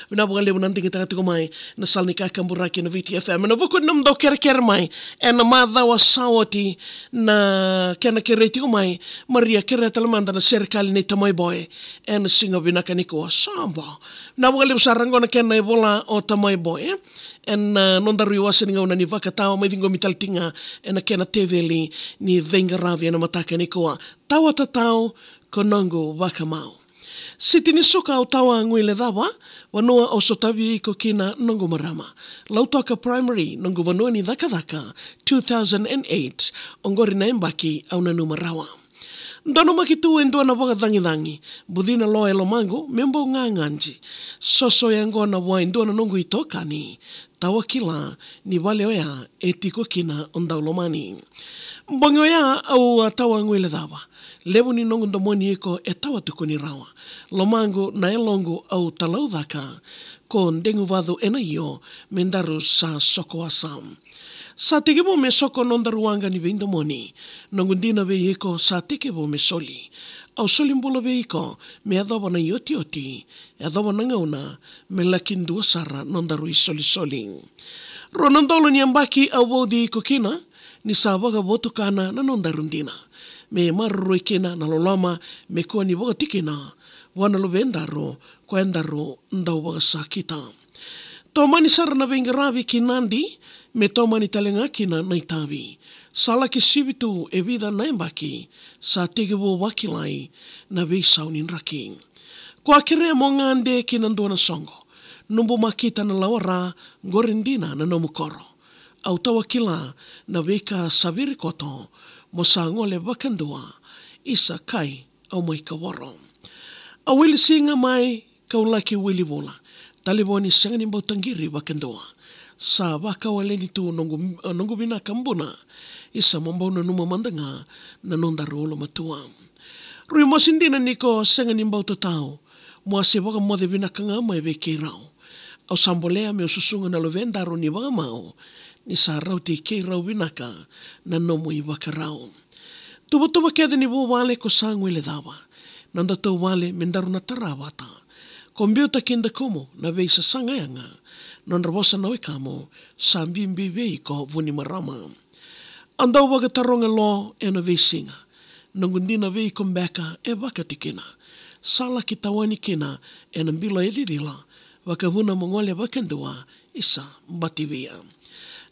Vina buka lebu nanti kita katuko mai na salni kakamburaki na VTFM. Na vukod nam do kere mai e na madhawa sawati na kena kereti ko mai Maria kere talamanda na serikali ni tamay boy e na singa binaka ni ko samba. Na buka lebu sarango na kena ibola o tamay boy en nondaru iwasan nga una ni vakatawa may dingo mitaltinga en kena teveli ni vengaravia na mataka ni ko tawa tatao konongo wakamau. Siti ni soka o tawa nguile dawa, wanua o sotavi iko kina nongo marama. Lautoka primary nongo wanua ni dhaka 2008, ongori na embaki au na numarawa. Ndono makitu endua na waga dhangi, budina loa elomango, membo nganganji. Soso yango na wa endua na nongo itoka ni, tawa kila ni wale oya etiko kina ondaulomani. Mbongo ya au tawa nguile dawa. Lebu ni nongo ndomoni iko tawa tukoni rawa. Lomango na elongo au talaudhaka ko ndengu vado ena iyo mendaru sa soko asam. Sa tekebo me soko nondaru wanga ni vendomoni. Nongo ndina ve iko sa tekebo me soli. Au soli mbolo ve iko me adoba na yoti. Adoba na ngauna me lakindua sara nondaru soli. Ronandolo ni ambaki au wodi iko kina ni sa waga votukana na nondaru ndina. Me maruroi kena na lolama me kua ni waga tikina wana lo vendaro kwa endaro ndau waga sakita. Tomani sara na vengaravi kinandi me tomani talenga kina na itavi. Sala ki sibitu e vida na embaki sa tegewo wakilai na veisau ninraki. Kwa kere mo ngande kina ndona songo. Numbu makita na lawara gorindina na nomukoro. Au tawakila na veka saviri koto mo sa ngole wakandua isa kai au mai kawaro. A wili singa mai kaulaki wili wola. Taliboni sangani mbautangiri wakandua. Sa waka waleni tu nongu bina kambuna isa mambauna numa mandanga na nondaru ulo matua. Rui mosindina niko sangani mbautatao muase waka mode bina kanga mai veke rau. Au sambolea me ususunga na lovendaro ni waka mao ni sa rauti kei rau binaka na nomu i waka rau. Tuba keda ni wale ko sangu ile dawa. Nanda tau wale mendaru na tarawata. Kombiuta kinda kumo na veisa sangayanga. Nanda wasa na wekamo sa mbimbi vei ko vuni marama. Andau waga taronga lo e na veisinga. Nangundina vei kombeka e waka tikina. Sala ki tawani kina e na mbila e didila. Waka huna mongole wakandua isa mbativia.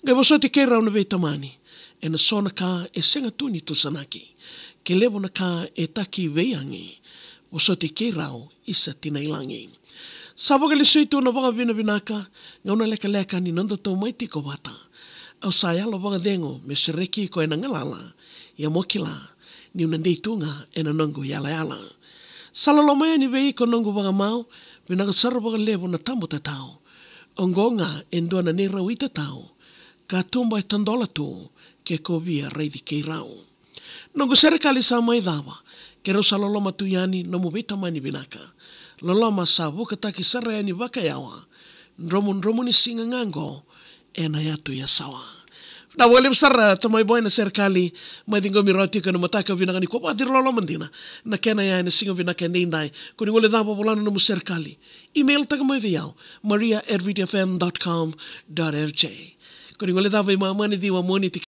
Gai wasoti kei rau na vei tamani. E na sona ka e senga tuni tu sanaki. Ke levo na ka e taki veiangi. Wasoti kei rau isa tinailangi. Sabaga le suitu na waga vina vinaka. Ngauna leka ni nanda tau maiti ko wata. Au sayalo waga dengo me sereki ko e na ngalala. Ia mokila ni unandei tunga e na nongo yala. Salalomaya ni vei ko nongo waga mau. Vinaka sara waga levo na tambo tatao. Ongonga endua na nera wita tao. Ka tumba e tandola tu ke ko via reidi kei rau. Nongo serikali sa mai dawa, ke rau sa loloma tu yani no mu vita mani binaka. Loloma sa wukataki sara yani wakayawa, nromu ni singa ngango, e na yatu ya sawa. Na wale besar tamay boy na serikali may dingo miroti ka na mataka vinaka ni ko patir loloma ndina na kena ya na singa vinaka ninday kung wale dawa wala na mo serikali. Email taga may viyaw maria@vtfm.com.fj. Kung wala dawa yung mga mani diwa mo ni